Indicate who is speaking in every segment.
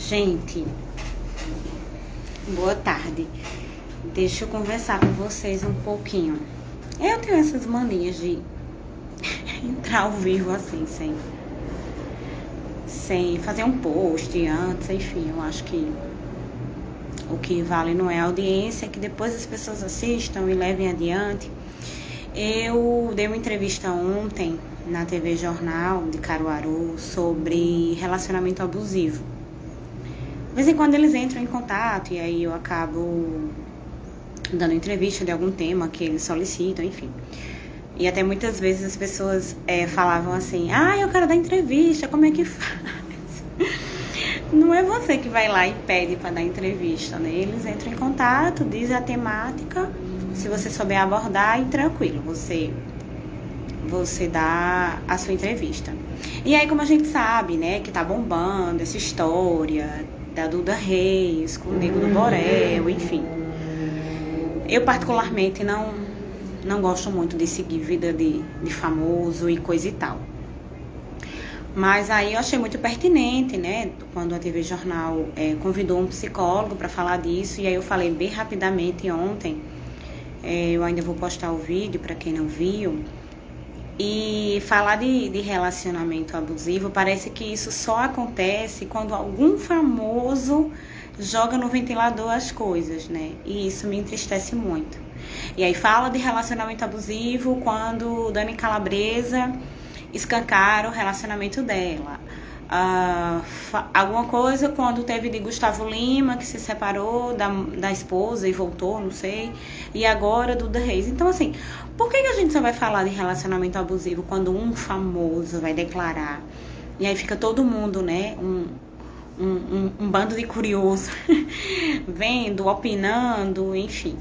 Speaker 1: Gente, boa tarde. Deixa eu conversar com vocês um pouquinho. Eu tenho essas manias de entrar ao vivo assim, sem fazer um post antes, enfim, eu acho que o que vale não é a audiência, é que depois as pessoas assistam e levem adiante. Eu dei uma entrevista ontem na TV Jornal de Caruaru sobre relacionamento abusivo. De vez em quando eles entram em contato e aí eu acabo dando entrevista de algum tema que eles solicitam, enfim. E até muitas vezes as pessoas falavam assim: eu quero dar entrevista, como é que faz? Não é você que vai lá e pede para dar entrevista, né? Eles entram em contato, dizem a temática, se você souber abordar, e tranquilo, você dá a sua entrevista. E aí, como a gente sabe, né, que tá bombando essa história da Duda Reis com o Nego do Borel, enfim. Eu particularmente não gosto muito de seguir vida de famoso e coisa e tal. Mas aí eu achei muito pertinente, né, quando a TV Jornal convidou um psicólogo para falar disso, e aí eu falei bem rapidamente ontem. Eu ainda vou postar o vídeo para quem não viu. E falar de relacionamento abusivo, parece que isso só acontece quando algum famoso joga no ventilador as coisas, né? E isso me entristece muito. E aí fala de relacionamento abusivo quando Dani Calabresa escancara o relacionamento dela. Alguma coisa quando teve de Gustavo Lima, que se separou da esposa e voltou, não sei. E agora Duda Reis. Então, assim, por que a gente só vai falar de relacionamento abusivo quando um famoso vai declarar? E aí fica todo mundo, né, um bando de curioso vendo, opinando, enfim.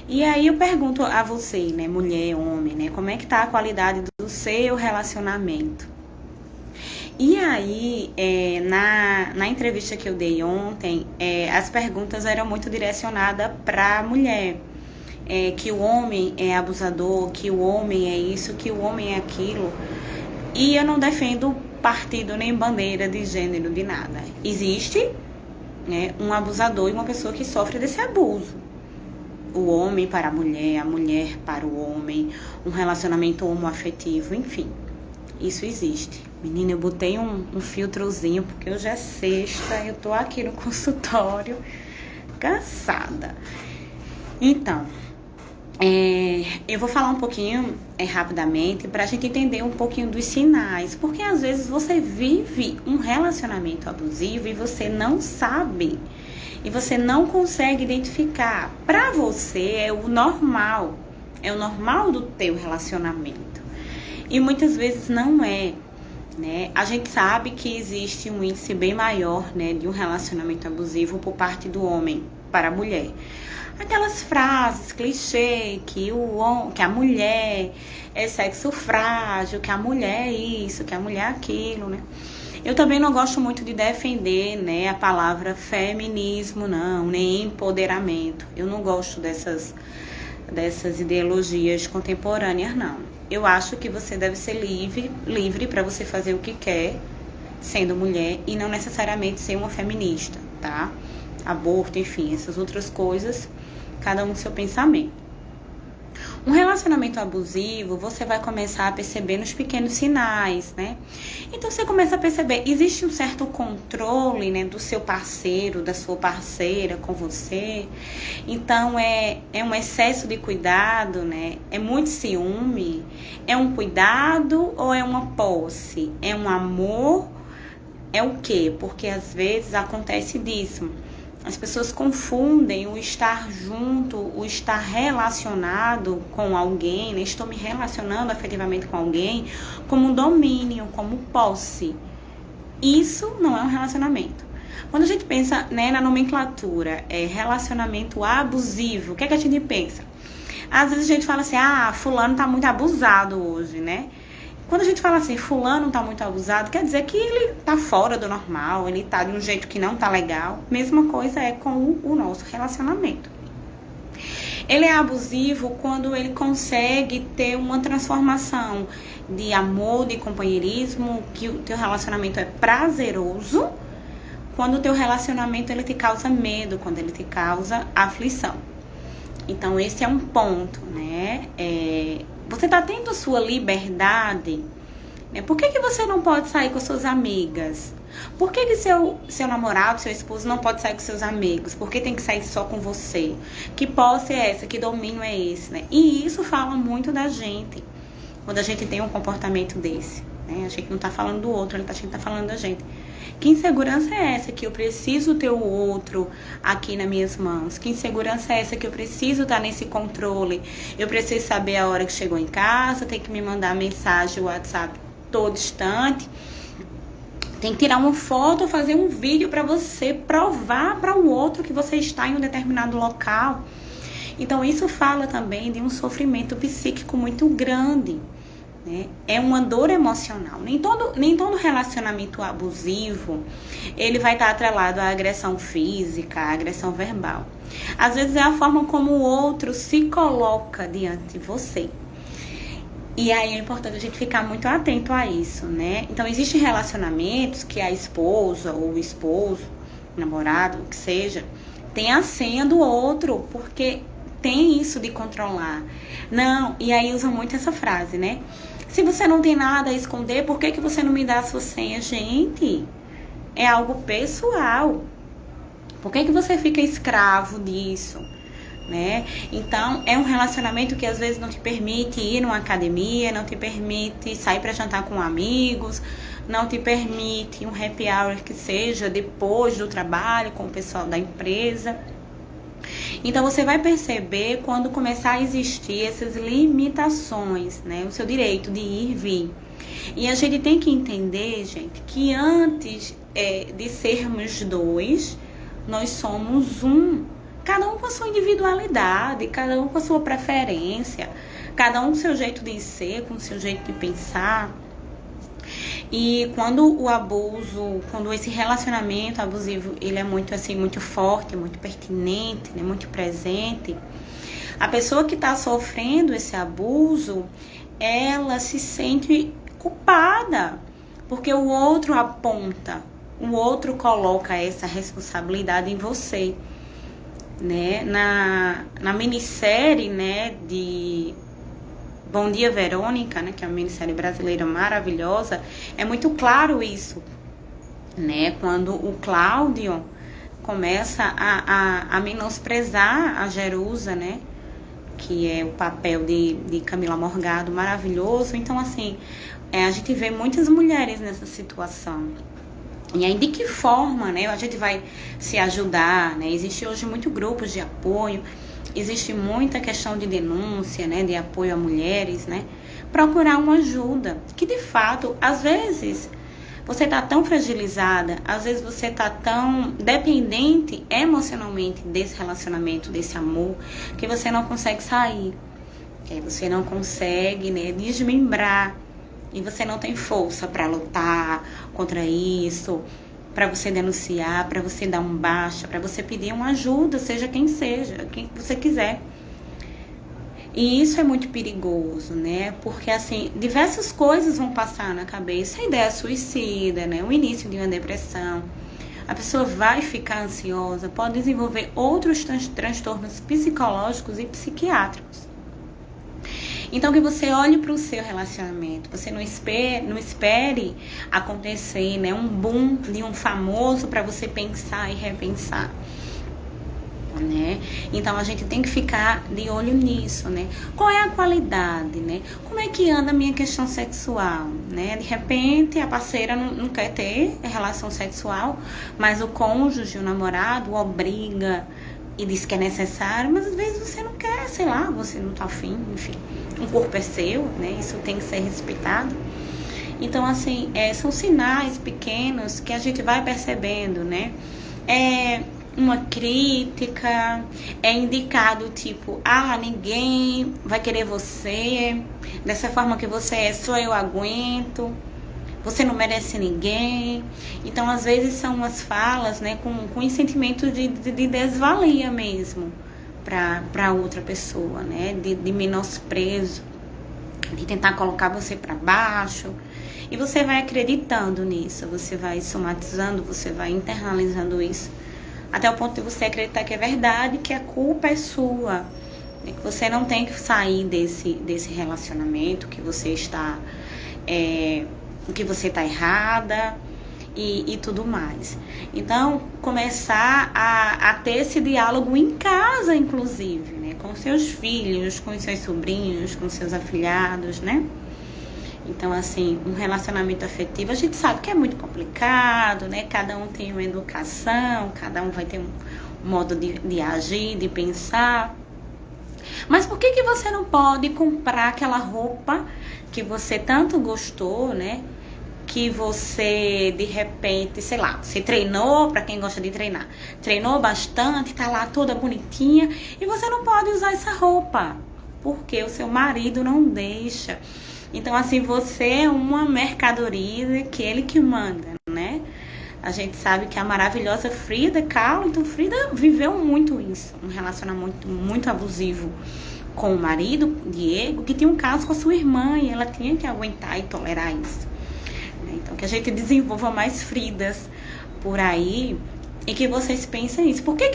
Speaker 1: E aí eu pergunto a você, né, mulher, homem, né, como é que tá a qualidade do seu relacionamento? E aí, na entrevista que eu dei ontem, as perguntas eram muito direcionadas para a mulher. Que o homem é abusador, que o homem é isso, que o homem é aquilo. E eu não defendo partido nem bandeira de gênero, de nada. Existe, né, um abusador e uma pessoa que sofre desse abuso. O homem para a mulher para o homem, um relacionamento homoafetivo, enfim. Isso existe. Menina, eu botei um filtrozinho porque hoje é sexta, eu tô aqui no consultório cansada. Então, eu vou falar um pouquinho rapidamente pra gente entender um pouquinho dos sinais, porque às vezes você vive um relacionamento abusivo e você não sabe, e você não consegue identificar. Pra você é o normal do teu relacionamento. E muitas vezes não é, né? A gente sabe que existe um índice bem maior, né, de um relacionamento abusivo por parte do homem para a mulher. Aquelas frases clichê que a mulher é sexo frágil, que a mulher é isso, que a mulher é aquilo, né? Eu também não gosto muito de defender, né, a palavra feminismo, não, nem empoderamento. Eu não gosto dessas ideologias contemporâneas, não. Eu acho que você deve ser livre para você fazer o que quer, sendo mulher, e não necessariamente ser uma feminista, tá? Aborto, enfim, essas outras coisas, cada um com seu pensamento. Um relacionamento abusivo, você vai começar a perceber nos pequenos sinais, né? Então, você começa a perceber, existe um certo controle, né, do seu parceiro, da sua parceira com você. Então, é um excesso de cuidado, né? É muito ciúme? É um cuidado ou é uma posse? É um amor? É o quê? Porque, às vezes, acontece disso. As pessoas confundem o estar junto, o estar relacionado com alguém, né? Estou me relacionando afetivamente com alguém, como um domínio, como posse. Isso não é um relacionamento. Quando a gente pensa, né, na nomenclatura, relacionamento abusivo, o que é que a gente pensa? Às vezes a gente fala assim, fulano tá muito abusado hoje, né? Quando a gente fala assim, fulano tá muito abusado, quer dizer que ele tá fora do normal, ele tá de um jeito que não tá legal. Mesma coisa é com o nosso relacionamento. Ele é abusivo quando ele consegue ter uma transformação de amor, de companheirismo, que o teu relacionamento é prazeroso, quando o teu relacionamento ele te causa medo, quando ele te causa aflição. Então, esse é um ponto, né? Você tá tendo a sua liberdade, né? Por que você não pode sair com suas amigas? Por que seu namorado, seu esposo não pode sair com seus amigos? Por que tem que sair só com você? Que posse é essa? Que domínio é esse, né? E isso fala muito da gente, quando a gente tem um comportamento desse, né? A gente não tá falando do outro, a gente tá falando da gente. Que insegurança é essa que eu preciso ter o outro aqui nas minhas mãos? Que insegurança é essa que eu preciso estar nesse controle? Eu preciso saber a hora que chegou em casa, tem que me mandar mensagem, WhatsApp todo instante. Tem que tirar uma foto, fazer um vídeo para você provar para o outro que você está em um determinado local. Então, isso fala também de um sofrimento psíquico muito grande, né? É uma dor emocional. Nem todo relacionamento abusivo ele vai estar atrelado à agressão física, à agressão verbal. Às vezes é a forma como o outro se coloca diante de você. E aí é importante a gente ficar muito atento a isso, né? Então, existem relacionamentos que a esposa ou o esposo, namorado, o que seja, tem a senha do outro, porque tem isso de controlar. Não, e aí usam muito essa frase, né? Se você não tem nada a esconder, por que você não me dá a sua senha? Gente, é algo pessoal. Por que você fica escravo disso? Né? Então, é um relacionamento que às vezes não te permite ir numa academia, não te permite sair para jantar com amigos, não te permite um happy hour que seja depois do trabalho com o pessoal da empresa. Então, você vai perceber quando começar a existir essas limitações, né? O seu direito de ir e vir. E a gente tem que entender, gente, que antes de sermos dois, nós somos um. Cada um com a sua individualidade, cada um com a sua preferência, cada um com o seu jeito de ser, com o seu jeito de pensar. E quando o abuso, quando esse relacionamento abusivo, ele é muito assim, muito forte, muito pertinente, né, muito presente, a pessoa que está sofrendo esse abuso, ela se sente culpada, porque o outro aponta, o outro coloca essa responsabilidade em você. Né? Na minissérie, né, de Bom Dia Verônica, né, que é uma minissérie brasileira maravilhosa, é muito claro isso, né? Quando o Cláudio começa a menosprezar a Jerusa, né, que é o papel de Camila Morgado, maravilhoso. Então, assim, a gente vê muitas mulheres nessa situação. E aí, de que forma, né, a gente vai se ajudar, né? Existe hoje muitos grupos de apoio, existe muita questão de denúncia, né, de apoio a mulheres, né? Procurar uma ajuda, que de fato, às vezes, você tá tão fragilizada, às vezes você tá tão dependente emocionalmente desse relacionamento, desse amor, que você não consegue sair, que você não consegue, né, desmembrar. E você não tem força para lutar contra isso, para você denunciar, para você dar um baixa, para você pedir uma ajuda, seja, quem você quiser. E isso é muito perigoso, né? Porque, assim, diversas coisas vão passar na cabeça. A ideia suicida, né? O início de uma depressão. A pessoa vai ficar ansiosa, pode desenvolver outros transtornos psicológicos e psiquiátricos. Então, que você olhe para o seu relacionamento, você não espere acontecer, né, um boom de um famoso para você pensar e repensar, né? Então, a gente tem que ficar de olho nisso, né? Qual é a qualidade, né? Como é que anda a minha questão sexual, né? De repente, a parceira não quer ter relação sexual, mas o cônjuge, o namorado, obriga e diz que é necessário, mas às vezes você não quer, sei lá, você não tá afim, enfim. O corpo é seu, né? Isso tem que ser respeitado. Então, assim, são sinais pequenos que a gente vai percebendo, né? Uma crítica, é indicado tipo, ninguém vai querer você, dessa forma que você é, só eu aguento, você não merece ninguém. Então, às vezes são umas falas, né, com sentimento de desvalia mesmo para outra pessoa, né, de menosprezo, de tentar colocar você para baixo. E você vai acreditando nisso, você vai somatizando, você vai internalizando isso, até o ponto de você acreditar que é verdade, que a culpa é sua, que você não tem que sair desse relacionamento, que você está errada e tudo mais. Então, começar a ter esse diálogo em casa, inclusive, né? Com seus filhos, com seus sobrinhos, com seus afilhados, né? Então, assim, um relacionamento afetivo, a gente sabe que é muito complicado, né? Cada um tem uma educação, cada um vai ter um modo de agir, de pensar. Mas por que você não pode comprar aquela roupa que você tanto gostou, né? Que você, de repente, sei lá, você treinou, para quem gosta de treinar, treinou bastante, tá lá toda bonitinha, e você não pode usar essa roupa, porque o seu marido não deixa. Então, assim, você é uma mercadoria que ele que manda, né? A gente sabe que a maravilhosa Frida Kahlo, então Frida viveu muito isso, um relacionamento muito abusivo com o marido, Diego, que tinha um caso com a sua irmã, e ela tinha que aguentar e tolerar isso. Então, que a gente desenvolva mais Fridas por aí e que vocês pensem isso. Por que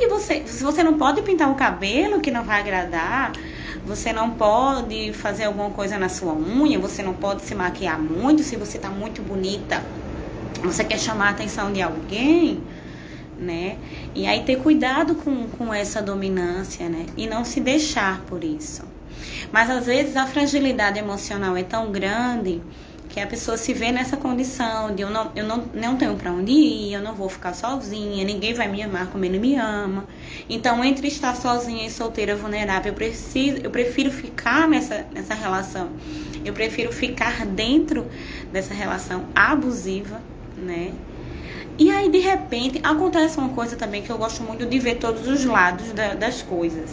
Speaker 1: se você não pode pintar o cabelo, que não vai agradar, você não pode fazer alguma coisa na sua unha, você não pode se maquiar muito, se você tá muito bonita, você quer chamar a atenção de alguém, né? E aí ter cuidado com essa dominância, né? E não se deixar por isso. Mas às vezes a fragilidade emocional é tão grande que a pessoa se vê nessa condição de eu não tenho pra onde ir, eu não vou ficar sozinha, ninguém vai me amar como ele me ama. Então, entre estar sozinha e solteira vulnerável, eu prefiro ficar nessa relação. Eu prefiro ficar dentro dessa relação abusiva, né? E aí, de repente, acontece uma coisa também que eu gosto muito de ver todos os lados das coisas.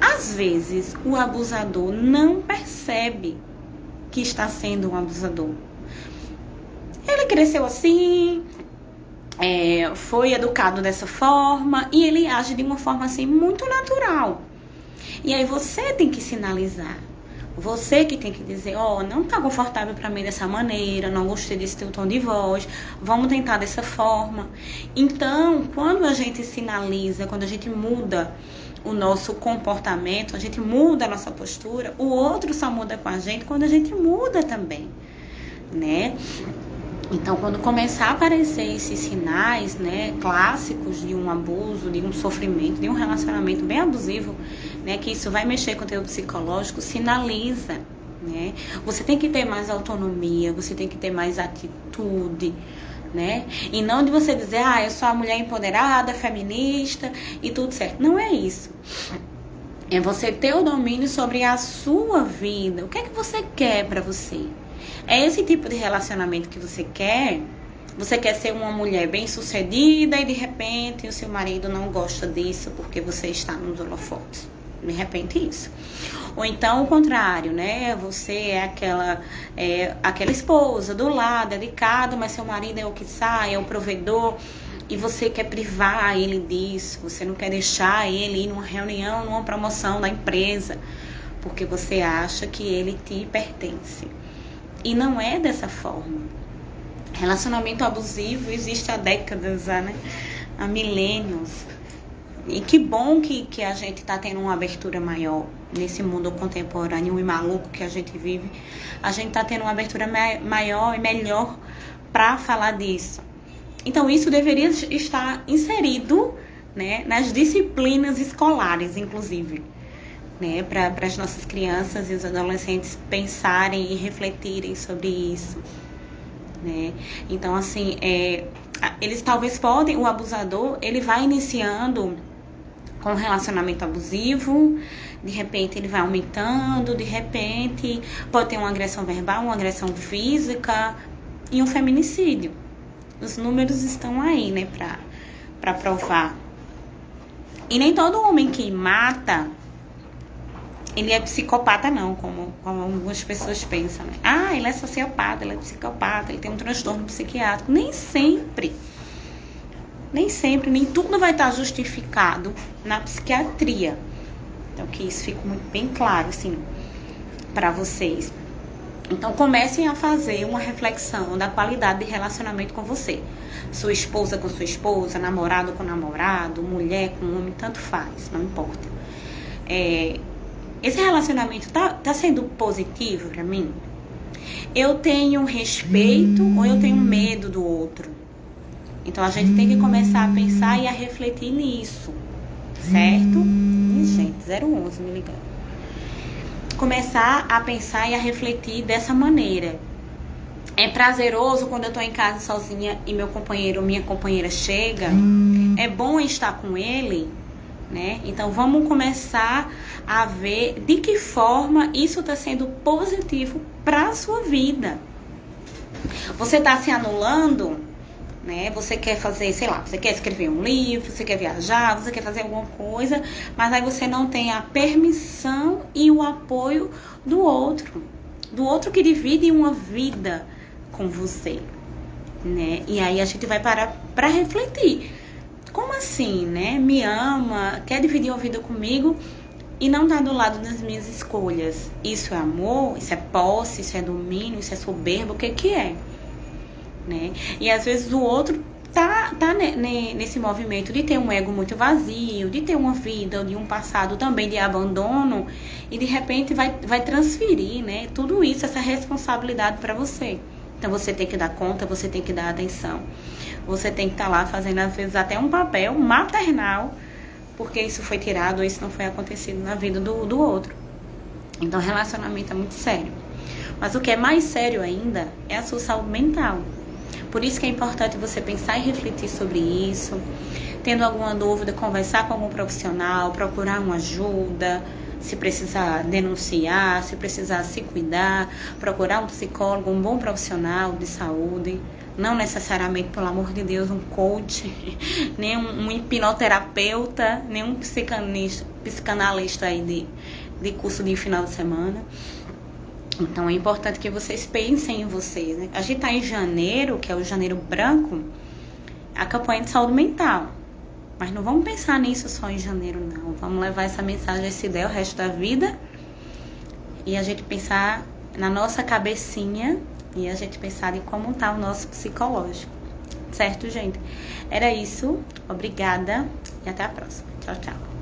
Speaker 1: Às vezes, o abusador não percebe que está sendo um abusador. Ele cresceu assim, foi educado dessa forma, e ele age de uma forma assim muito natural. E aí você tem que sinalizar. Você que tem que dizer, não tá confortável pra mim dessa maneira, não gostei desse teu tom de voz, vamos tentar dessa forma. Então, quando a gente sinaliza, quando a gente muda o nosso comportamento, a gente muda a nossa postura, o outro só muda com a gente quando a gente muda também, né? Então, quando começar a aparecer esses sinais, né, clássicos de um abuso, de um sofrimento, de um relacionamento bem abusivo, né, que isso vai mexer com o teu psicológico, sinaliza, né? Você tem que ter mais autonomia, você tem que ter mais atitude, né? E não de você dizer, eu sou a mulher empoderada, feminista e tudo certo. Não é isso. É você ter o domínio sobre a sua vida. O que é que você quer pra você? É esse tipo de relacionamento que você quer? Você quer ser uma mulher bem-sucedida e de repente o seu marido não gosta disso porque você está nos holofotes. De repente isso. Ou então o contrário, né? Você é aquela esposa do lar, dedicada, mas seu marido é o que sai, é o provedor, e você quer privar ele disso, você não quer deixar ele ir numa reunião, numa promoção da empresa, porque você acha que ele te pertence. E não é dessa forma. Relacionamento abusivo existe há décadas, né? Há milênios. E que bom que a gente está tendo uma abertura maior nesse mundo contemporâneo e maluco que a gente vive. A gente está tendo uma abertura maior e melhor para falar disso. Então, isso deveria estar inserido, né, nas disciplinas escolares, inclusive, né, para as nossas crianças e os adolescentes pensarem e refletirem sobre isso, né? Então, assim, eles talvez o abusador, ele vai iniciando com um relacionamento abusivo, de repente ele vai aumentando, de repente pode ter uma agressão verbal, uma agressão física e um feminicídio. Os números estão aí, né, pra provar. E nem todo homem que mata, ele é psicopata não, como algumas pessoas pensam, né? Ele é sociopata, ele é psicopata, ele tem um transtorno psiquiátrico. Nem sempre, nem tudo vai estar justificado na psiquiatria. Então, que isso fique muito bem claro, assim, para vocês. Então comecem a fazer uma reflexão da qualidade de relacionamento com você. Sua esposa com sua esposa, namorado com namorado, mulher com homem, tanto faz, não importa. Esse relacionamento tá sendo positivo pra mim? Eu tenho respeito ou eu tenho medo do outro? Então a gente tem que começar a pensar e a refletir nisso, certo? Gente, 011 me ligando. Começar a pensar e a refletir dessa maneira. É prazeroso quando eu tô em casa sozinha e meu companheiro ou minha companheira chega? É bom estar com ele, né? Então vamos começar a ver de que forma isso tá sendo positivo para a sua vida. Você tá se anulando, né? Você quer fazer, sei lá, você quer escrever um livro, você quer viajar, você quer fazer alguma coisa, mas aí você não tem a permissão e o apoio do outro que divide uma vida com você, né? E aí a gente vai parar para refletir. Como assim, né? Me ama, quer dividir uma vida comigo e não tá do lado das minhas escolhas. Isso é amor? Isso é posse? Isso é domínio? Isso é soberba? O que é? Né? E às vezes o outro tá nesse movimento de ter um ego muito vazio, de ter uma vida, de um passado também de abandono, e de repente vai transferir, né, tudo isso, essa responsabilidade para você. Então você tem que dar conta, você tem que dar atenção, você tem que estar lá fazendo às vezes até um papel maternal, porque isso foi tirado ou isso não foi acontecido na vida do outro. Então relacionamento é muito sério. Mas o que é mais sério ainda é a sua saúde mental. Por isso que é importante você pensar e refletir sobre isso. Tendo alguma dúvida, conversar com algum profissional, procurar uma ajuda, se precisar denunciar, se precisar se cuidar, procurar um psicólogo, um bom profissional de saúde. Não necessariamente, pelo amor de Deus, um coach, nem um hipnoterapeuta, nem um psicanalista aí de curso de final de semana. Então é importante que vocês pensem em vocês, né? A gente tá em janeiro, que é o janeiro branco, a campanha de saúde mental. Mas não vamos pensar nisso só em janeiro, não. Vamos levar essa mensagem, essa ideia o resto da vida. E a gente pensar na nossa cabecinha e a gente pensar em como tá o nosso psicológico. Certo, gente? Era isso. Obrigada e até a próxima. Tchau, tchau.